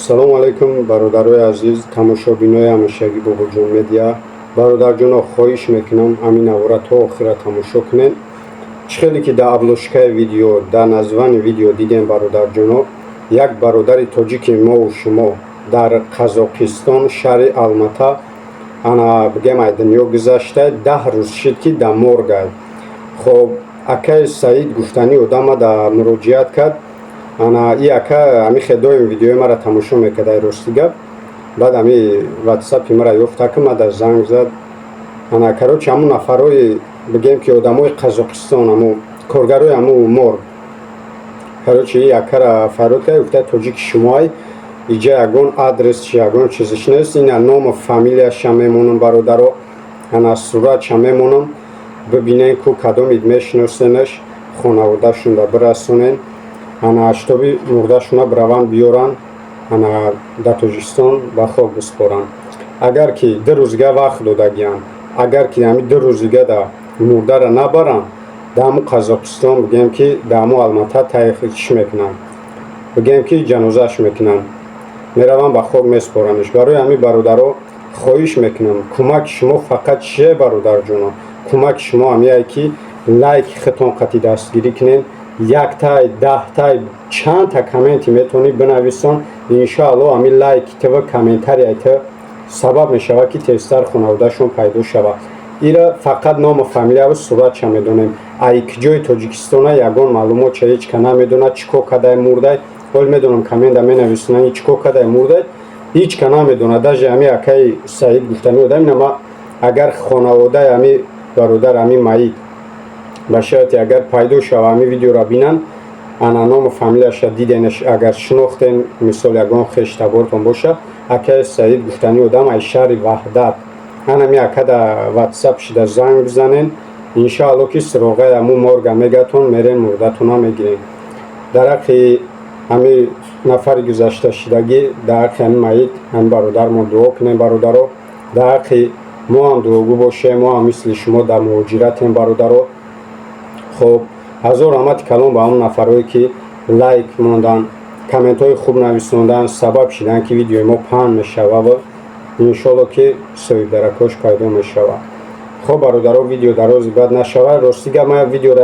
салому алайкум бародарои азиз тамошобинои ҳамешагӣ бобоҷон медиа. бародарҷоно хоҳиш мекунам ами навора то охира тамошо кунед. чӣ хеле ки дар обложкаи видео дар названи видео дидем бародарҷоно, як бародари тоҷики мову шумо дар қазоқистон шаҳри Алмата ана бигем ай дунё гузашта 10 рӯз шид ки дар моргай. хоб акаи Саид гуфтани одама да муроҷиат кард. ана и ака ами хедоим видеои мара тамошо мекардай рости гап. баъд ами ватсапи мара ёфта ки мада занг зад. ана карочи аму нафарои бигем ки одамои қазоқистон аму коргарои аму морг карочи и акара фарод кард гуфта тоҷики шумоай иҷа ягон адрес чи ягон чизиш нест, ина ному фамилияша мемонам бародаро, ана суратша мемонам, бибинен ку кадомид мешиносенаш, хонаводашон да бирасонен, ана аштоби мурдашона бираван биёран, ана да Тоҷикистон ба хок биспоран. агар ки 2 рӯзига вақт додагиям, агар ки ами 2 рӯзига да мурдара набарам, да аму Қазоқистон бигем ки да аму Алмата таҳқиқш мекунам, бигем ки ҷанозааш мекунам, меравам ба хок меспоранаш. барои ами бародаро хоҳиш мекунам кӯмаки шумо фақат чие бародарҷоно, кӯмаки шумо амияе ки лайки хитон қатъи дастгирӣ кунед, 1 тай 10 тай чандта комменти метавонед бинависон. иншоалло ами лайки тв комментари айта сабаб мешавад ки тезтар хонаводашон пайдо шавад. ира фақат ному фамилияу суратша медонем. ай киҷои Тоҷикистона ягон маълумотша ҳечка намедонад чико кадай мурдай, ҳол медонам коммента менависонанд чико кадай мурдай, ҳечка намедонад. даже ами акаи Саид гуфтани одам инама агар хонаводаи ами бародар ами маид ба шарти агар пайдо шава ами видеора бинанд, ана ному фамилияша диденаш агар шинохтен, мисол ягон хештабортон боша, акаи Саид гуфтани одам ай шаҳри Ваҳдат, анами акада ватсап шида занг бизанен, иншоалло ки суроғаи аму морга мегатон мерен мурдатона мегирем. дар ҳаққи ами нафари гузашта шидагӣ, дар ҳаққи ами маид ами бародармон дуо кунем бародаро, дар ҳаққи мо ҳам дуогӯ бошем, мо ҳам мисли шумо дар муҳоҷиратем бародаро. хоб ҳазор раҳмати калон ба ҳамон нафарое ки лайк мондан, комментҳои хуб нависондан, сабаб шиданд ки видеои мо паҳн мешавад ва иншоалло ки соҳибдаракош пайдо мешавад. хоб бародаро видео дарози бад нашавад. рости гап ман видеора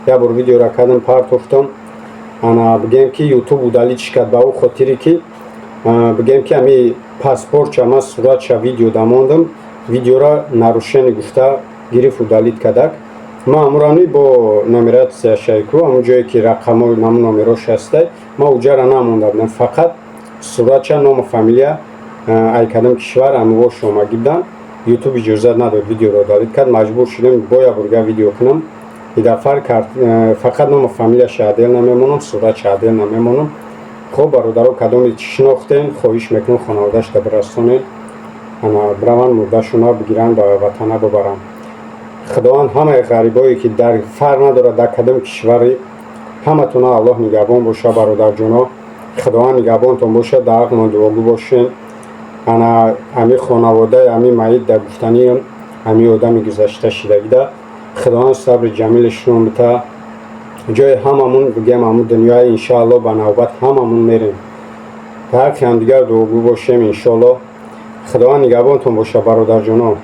як бор видеора кардам партофтам, ана бигем ки ютуб удалитш кард ба ӯ хотире ки бигем ки ами паспортша ман суратша видео дамондам, видеора нарушени гуфта гирифт удалит кардак. ман амурани бо номератсияшай ку ҳамун ҷое ки рақамои наму номерош ҳастай, ман уҷара намонда будам, фақат суратша ному фамилия ай кадом кишвар амивош омагӣ будам. ютуб иҷозат надод видеоро удалит кард, маҷбур шудем бо як бурга видео кунам. идафар фақат ному фамилияша адел намемонам, суратша адел намемонам. хоб бародаро кадоми шинохтен, хоҳиш мекунам хонаводаш да бирасонед, ана бираванд мурдашона бигиранд ба ватана бибаранд. худованд ҳамаи ғарибое ки дар фарқ надорад дар кадом кишвари, ҳаматона аллоҳ нигаҳбон боша бародарҷоно, худованд нигаҳбонтон боша, дар ҳаққмон дуогӯ бошен. ана ами хонаводаи ами маид дар гуфтани ами одами гузашта шидагида худованд сабри ҷамилашон бита, ҷои ҳамамун бигем аму дунёи иншоалло ба навбат ҳамамун мерем, дар ҳаққи ҳамдигар дуогӯ бошем иншоалло. худованд нигаҳбонтон боша бародарҷоно.